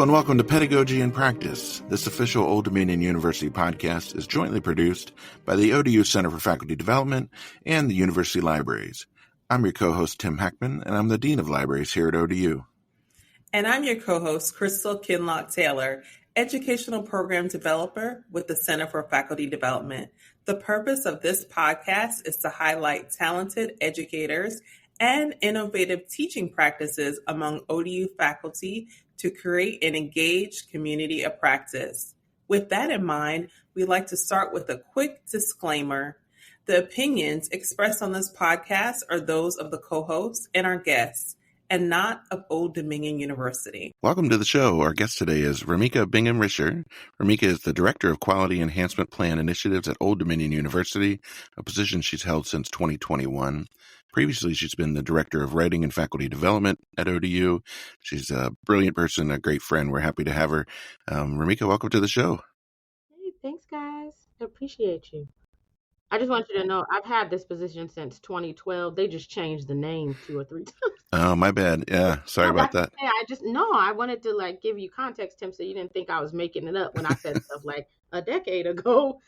and welcome to Pedagogy in Practice. This official Old Dominion University podcast is jointly produced by the ODU Center for Faculty Development and the University Libraries. I'm your co-host, Tim Heckman, and I'm the Dean of Libraries here at ODU. And I'm your co-host, Crystal Kinlock-Taylor, Educational Program Developer with the Center for Faculty Development. The purpose of this podcast is to highlight talented educators and innovative teaching practices among ODU faculty to create an engaged community of practice. With that in mind, we'd like to start with a quick disclaimer. The opinions expressed on this podcast are those of the co-hosts and our guests, and not of Old Dominion University. Welcome to the show. Our guest today is Remica Bingham-Risher. Remica is the Director of Quality Enhancement Plan Initiatives at Old Dominion University, a position she's held since 2021. Previously, she's been the Director of Writing and Faculty Development at ODU. She's a brilliant person, a great friend. We're happy to have her. Remica, welcome to the show. Hey, thanks, guys. I appreciate you. I just want you to know I've had this position since 2012. They just changed the name 2 or 3 times. Oh, my bad. Yeah, sorry about that. Yeah, I wanted to give you context, Tim, so you didn't think I was making it up when I said stuff like a decade ago.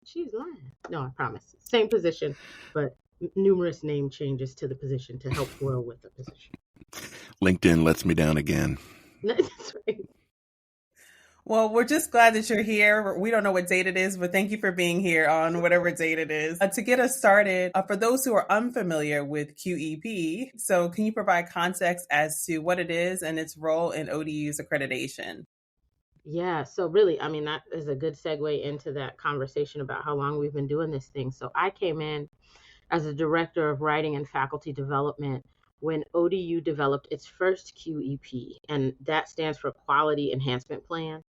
She's lying. No, I promise. Same position, but numerous name changes to the position to help grow with the position. LinkedIn lets me down again. That's right. Well, we're just glad that you're here. We don't know what date it is, but thank you for being here on whatever date it is. To get us started, for those who are unfamiliar with QEP, so can you provide context as to what it is and its role in ODU's accreditation? Yeah, so really, that is a good segue into that conversation about how long we've been doing this thing. So I came in as a Director of Writing and Faculty Development when ODU developed its first QEP, and that stands for Quality Enhancement Plan.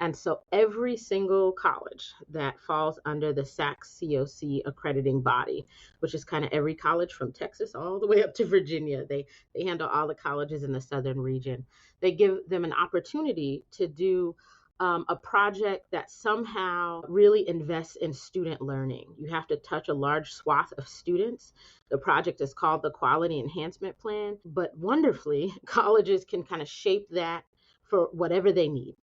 And so every single college that falls under the SAC-COC accrediting body, which is kind of every college from Texas all the way up to Virginia, they handle all the colleges in the southern region. They give them an opportunity to do a project that somehow really invests in student learning. You have to touch a large swath of students. The project is called the Quality Enhancement Plan, but wonderfully, colleges can kind of shape that for whatever they need.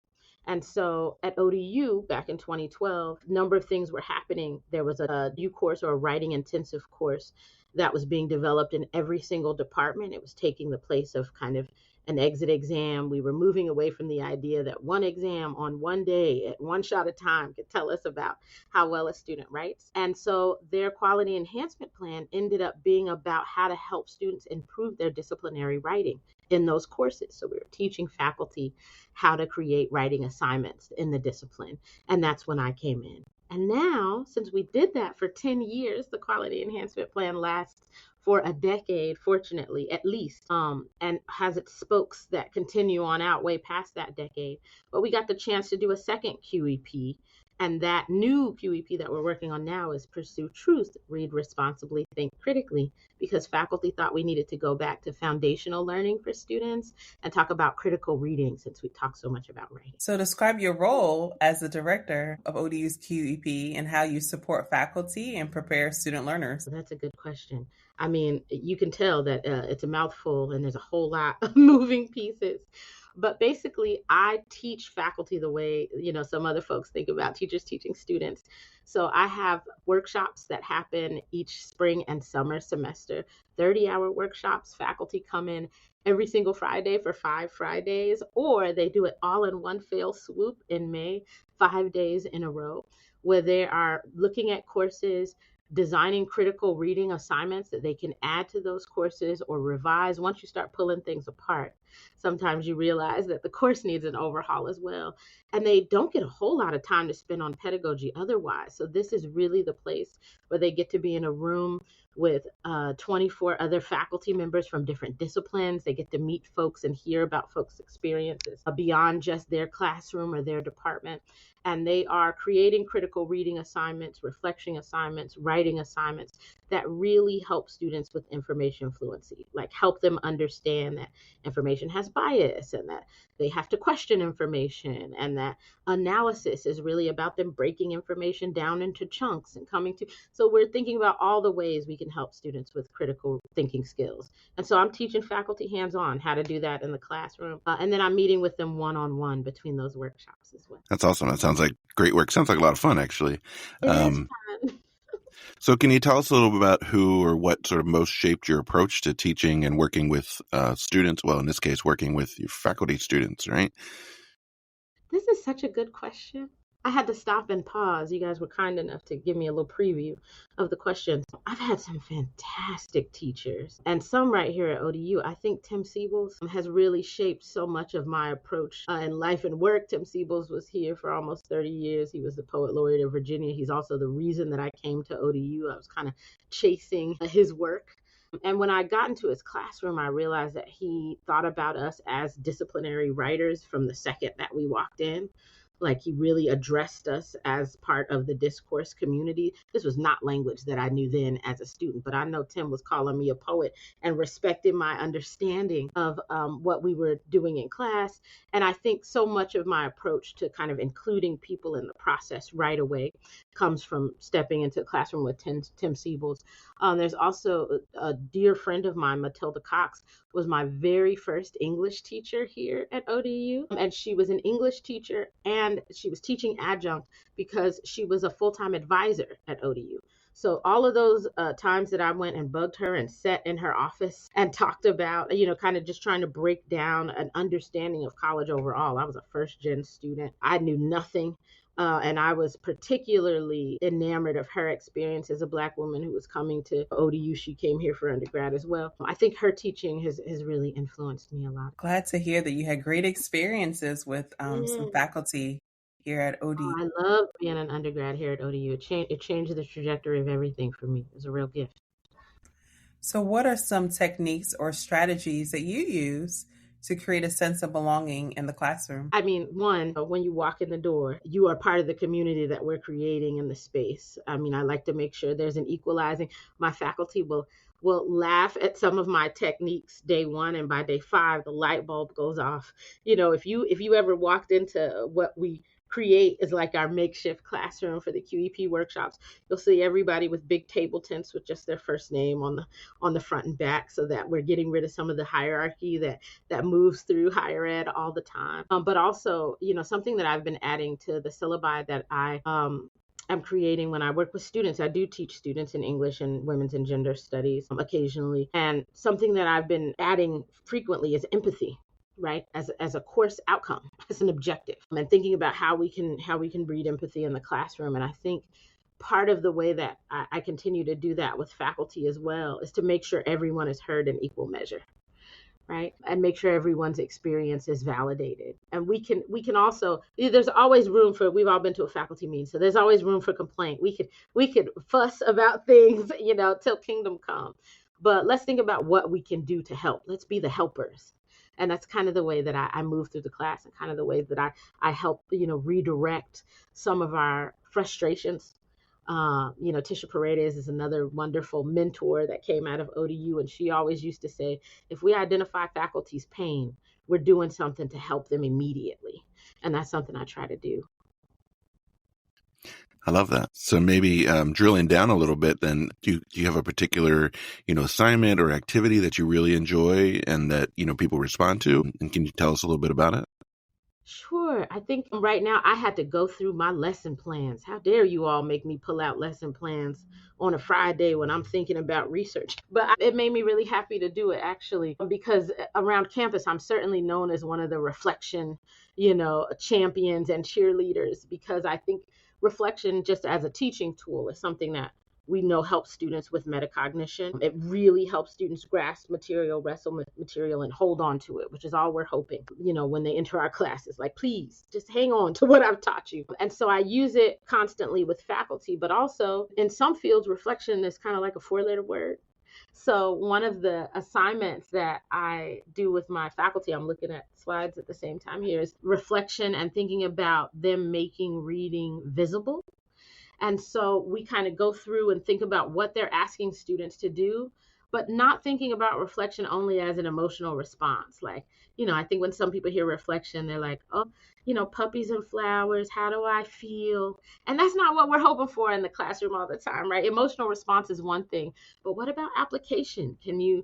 And so at ODU back in 2012, a number of things were happening. There was a new course or a writing intensive course that was being developed in every single department. It was taking the place of kind of an exit exam. We were moving away from the idea that one exam on one day at one shot at a time could tell us about how well a student writes. And so their quality enhancement plan ended up being about how to help students improve their disciplinary writing in those courses. So we were teaching faculty how to create writing assignments in the discipline. And that's when I came in. And now, since we did that for 10 years, the quality enhancement plan lasts for a decade, fortunately, at least, and has its spokes that continue on out way past that decade. But we got the chance to do a second QEP. And that new QEP that we're working on now is Pursue Truth, Read Responsibly, Think Critically, because faculty thought we needed to go back to foundational learning for students and talk about critical reading since we talk so much about writing. So describe your role as the director of ODU's QEP and how you support faculty and prepare student learners. That's a good question. You can tell that it's a mouthful and there's a whole lot of moving pieces. But basically, I teach faculty the way, some other folks think about teachers teaching students. So I have workshops that happen each spring and summer semester, 30-hour workshops. Faculty come in every single Friday for 5 Fridays, or they do it all in one fell swoop in May, 5 days in a row, where they are looking at courses, designing critical reading assignments that they can add to those courses or revise. Once you start pulling things apart, sometimes you realize that the course needs an overhaul as well. And they don't get a whole lot of time to spend on pedagogy otherwise. So this is really the place where they get to be in a room with 24 other faculty members from different disciplines. They get to meet folks and hear about folks' experiences beyond just their classroom or their department. And they are creating critical reading assignments, reflection assignments, writing assignments that really help students with information fluency, like help them understand that information has bias and that they have to question information, and that analysis is really about them breaking information down into chunks and coming to. So we're thinking about all the ways we can help students with critical thinking skills. And so I'm teaching faculty hands-on how to do that in the classroom. And then I'm meeting with them one-on-one between those workshops as well. That's awesome. That sounds like great work. Sounds like a lot of fun, actually. It is fun. So can you tell us a little bit about who or what sort of most shaped your approach to teaching and working with students? Well, in this case, working with your faculty students, right? This is such a good question. I had to stop and pause. You guys were kind enough to give me a little preview of the questions. I've had some fantastic teachers, and some right here at ODU. I think Tim Siebels has really shaped so much of my approach in life and work. Tim Siebels was here for almost 30 years. He was the poet laureate of Virginia. He's also the reason that I came to ODU. I was kind of chasing his work. And when I got into his classroom, I realized that he thought about us as disciplinary writers from the second that we walked in. Like, he really addressed us as part of the discourse community. This was not language that I knew then as a student, but I know Tim was calling me a poet and respected my understanding of what we were doing in class. And I think so much of my approach to kind of including people in the process right away comes from stepping into a classroom with Tim Siebels. There's also a dear friend of mine, Matilda Cox, was my very first English teacher here at ODU. And she was an English teacher and she was teaching adjunct because she was a full-time advisor at ODU. So all of those times that I went and bugged her and sat in her office and talked about, kind of just trying to break down an understanding of college overall. I was a first-gen student. I knew nothing. And I was particularly enamored of her experience as a Black woman who was coming to ODU. She came here for undergrad as well. I think her teaching has really influenced me a lot. Glad to hear that you had great experiences with some faculty here at ODU. I love being an undergrad here at ODU. It changed the trajectory of everything for me. It was a real gift. So what are some techniques or strategies that you use to create a sense of belonging in the classroom? I mean, one, when you walk in the door, you are part of the community that we're creating in the space. I mean, I like to make sure there's an equalizing. My faculty will laugh at some of my techniques day one, and by day 5, the light bulb goes off. If you ever walked into what we create is like our makeshift classroom for the QEP workshops, you'll see everybody with big table tents with just their first name on the front and back, so that we're getting rid of some of the hierarchy that moves through higher ed all the time. But also, something that I've been adding to the syllabi that I'm creating when I work with students. I do teach students in English and women's and gender studies occasionally. And something that I've been adding frequently is empathy, right? As a course outcome, as an objective, and thinking about how we can breed empathy in the classroom. And I think part of the way that I continue to do that with faculty as well is to make sure everyone is heard in equal measure, right? And make sure everyone's experience is validated. And we can also, there's always room for, we've all been to a faculty meeting, so there's always room for complaint. We could fuss about things, till kingdom come. But let's think about what we can do to help. Let's be the helpers. And that's kind of the way that I move through the class, and kind of the way that I help, redirect some of our frustrations. Tisha Paredes is another wonderful mentor that came out of ODU. And she always used to say, if we identify faculty's pain, we're doing something to help them immediately. And that's something I try to do. I love that. So maybe drilling down a little bit, then do you have a particular, assignment or activity that you really enjoy and that, people respond to? And can you tell us a little bit about it? Sure. I think right now I had to go through my lesson plans. How dare you all make me pull out lesson plans on a Friday when I'm thinking about research? But it made me really happy to do it, actually, because around campus, I'm certainly known as one of the reflection, champions and cheerleaders, because I think reflection just as a teaching tool is something that we know helps students with metacognition. It really helps students grasp material, wrestle material, and hold on to it, which is all we're hoping, when they enter our classes. Like, please just hang on to what I've taught you. And so I use it constantly with faculty, but also in some fields, reflection is kind of like a 4-letter word. So one of the assignments that I do with my faculty, I'm looking at slides at the same time here, is reflection and thinking about them making reading visible. And so we kind of go through and think about what they're asking students to do, but not thinking about reflection only as an emotional response. Like, I think when some people hear reflection, they're like, oh, puppies and flowers, how do I feel? And that's not what we're hoping for in the classroom all the time, right? Emotional response is one thing, but what about application? Can you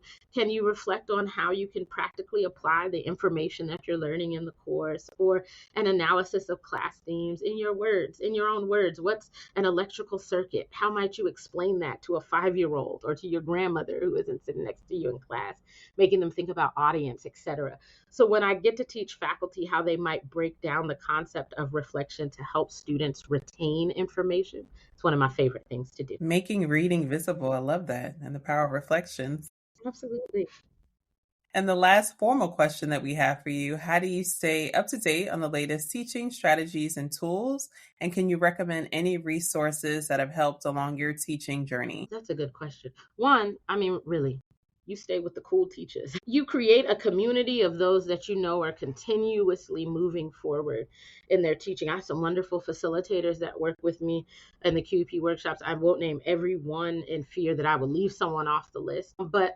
reflect on how you can practically apply the information that you're learning in the course, or an analysis of class themes in your own words? What's an electrical circuit? How might you explain that to a 5-year-old or to your grandmother who isn't sitting next to you in class, making them think about audience, etc. So when I get to teach faculty how they might break down the concept of reflection to help students retain information, it's one of my favorite things to do. Making reading visible. I love that. And the power of reflections. Absolutely. And the last formal question that we have for you, how do you stay up to date on the latest teaching strategies and tools? And can you recommend any resources that have helped along your teaching journey? That's a good question. One, really, you stay with the cool teachers. You create a community of those that are continuously moving forward in their teaching. I have some wonderful facilitators that work with me in the QEP workshops. I won't name everyone in fear that I will leave someone off the list, but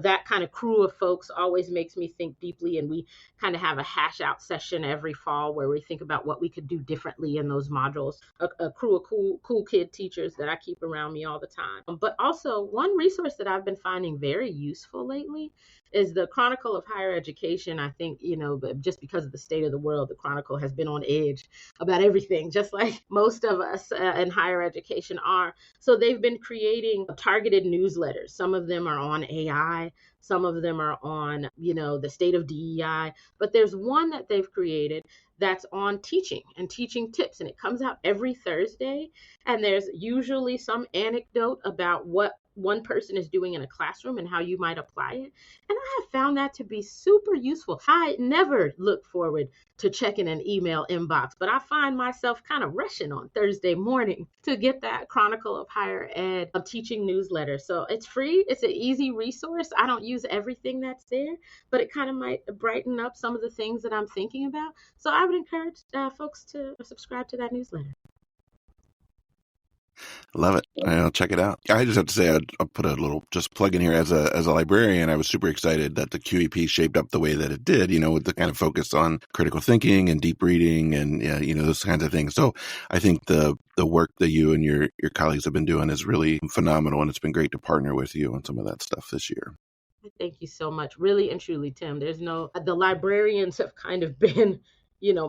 that kind of crew of folks always makes me think deeply, and we kind of have a hash out session every fall where we think about what we could do differently in those modules. A crew of cool kid teachers that I keep around me all the time. But also, one resource that I've been finding very useful lately is the Chronicle of Higher Education. I think, but just because of the state of the world, the Chronicle has been on edge about everything, just like most of us in higher education are. So they've been creating targeted newsletters. Some of them are on AI. Some of them are on, the state of DEI. But there's one that they've created that's on teaching and teaching tips. And it comes out every Thursday. And there's usually some anecdote about what one person is doing in a classroom and how you might apply it. And I have found that to be super useful. I never look forward to checking an email inbox, but I find myself kind of rushing on Thursday morning to get that Chronicle of Higher Ed teaching newsletter. So it's free. It's an easy resource. I don't use everything that's there, but it kind of might brighten up some of the things that I'm thinking about. So I would encourage folks to subscribe to that newsletter. Love it. I'll check it out. I just have to say, I'll put a little just plug in here as a librarian. I was super excited that the QEP shaped up the way that it did, with the kind of focus on critical thinking and deep reading and, those kinds of things. So I think the work that you and your colleagues have been doing is really phenomenal. And it's been great to partner with you on some of that stuff this year. Thank you so much. Really and truly, Tim, the librarians have kind of been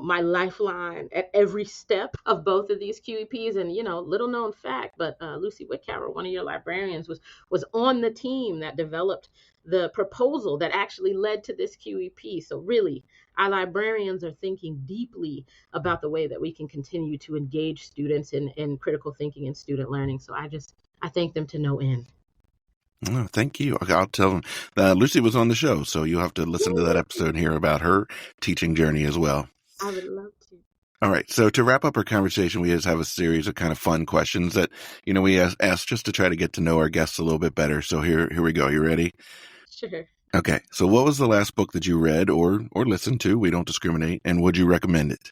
my lifeline at every step of both of these QEPs. And, little known fact, but Lucy Whitcower, one of your librarians, was on the team that developed the proposal that actually led to this QEP. So really, our librarians are thinking deeply about the way that we can continue to engage students in critical thinking and student learning. So I thank them to no end. Oh, thank you. I'll tell them. Lucy was on the show, so you'll have to listen to that episode and hear about her teaching journey as well. I would love to. All right. So to wrap up our conversation, we just have a series of kind of fun questions that, we ask just to try to get to know our guests a little bit better. So here we go. You ready? Sure. Okay. So what was the last book that you read or listened to? We don't discriminate. And would you recommend it?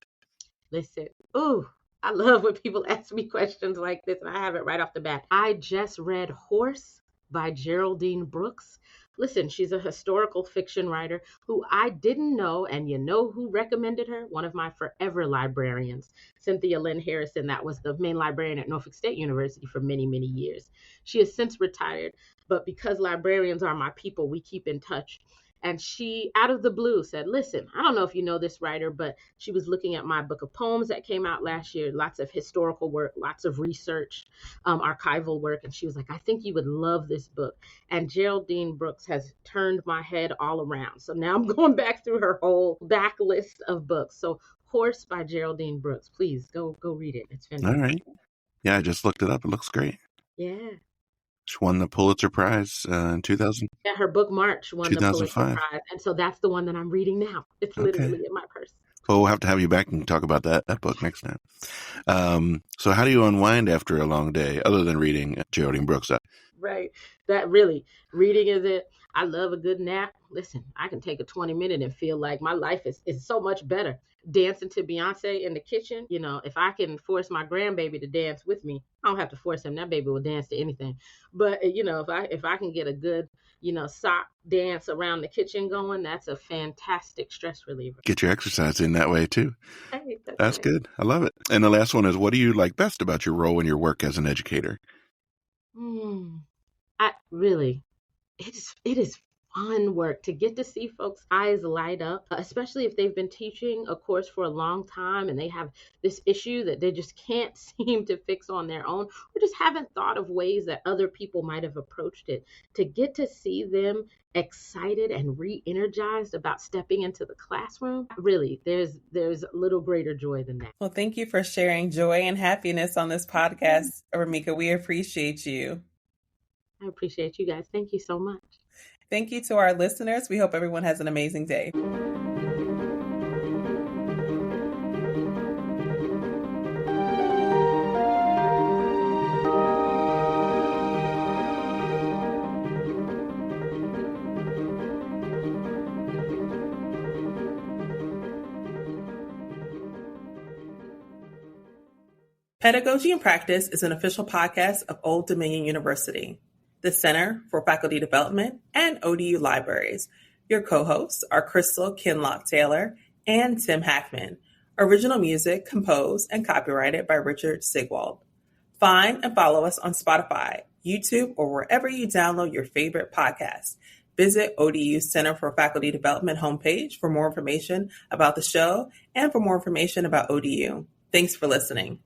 Listen. Ooh, I love when people ask me questions like this, and I have it right off the bat. I just read Horse by Geraldine Brooks. Listen, she's a historical fiction writer who I didn't know, and who recommended her? One of my forever librarians, Cynthia Lynn Harrison. That was the main librarian at Norfolk State University for many, many years. She has since retired, but because librarians are my people, we keep in touch. And she, out of the blue, said, listen, I don't know if you know this writer, but she was looking at my book of poems that came out last year, lots of historical work, lots of research, archival work. And she was like, I think you would love this book. And Geraldine Brooks has turned my head all around. So now I'm going back through her whole back list of books. So Horse by Geraldine Brooks. Please go read it. It's fantastic. All right. Yeah, I just looked it up. It looks great. Yeah. She won the Pulitzer Prize in 2000. Yeah, her book March won the Pulitzer 2005. Prize. And so that's the one that I'm reading now. It's literally in my purse. Well, we'll have to have you back and talk about that book next time. So how do you unwind after a long day other than reading Geraldine Brooks? Right. That really, reading is it. I love a good nap. Listen, I can take a 20-minute and feel like my life is so much better. Dancing to Beyonce in the kitchen, if I can force my grandbaby to dance with me, I don't have to force him. That baby will dance to anything. But if I can get a good, sock dance around the kitchen going, that's a fantastic stress reliever. Get your exercise in that way too. Hey, That's right. good. I love it. And the last one is, what do you like best about your role in your work as an educator? I really, it is fun work to get to see folks' eyes light up, especially if they've been teaching a course for a long time and they have this issue that they just can't seem to fix on their own, or just haven't thought of ways that other people might have approached it. To get to see them excited and re-energized about stepping into the classroom, really, there's little greater joy than that. Well, thank you for sharing joy and happiness on this podcast, Remica. We appreciate you. I appreciate you guys. Thank you so much. Thank you to our listeners. We hope everyone has an amazing day. Pedagogy in Practice is an official podcast of Old Dominion University, the Center for Faculty Development, and ODU Libraries. Your co-hosts are Crystal Kinlock-Taylor and Tim Hackman. Original music composed and copyrighted by Richard Sigwald. Find and follow us on Spotify, YouTube, or wherever you download your favorite podcasts. Visit ODU's Center for Faculty Development homepage for more information about the show and for more information about ODU. Thanks for listening.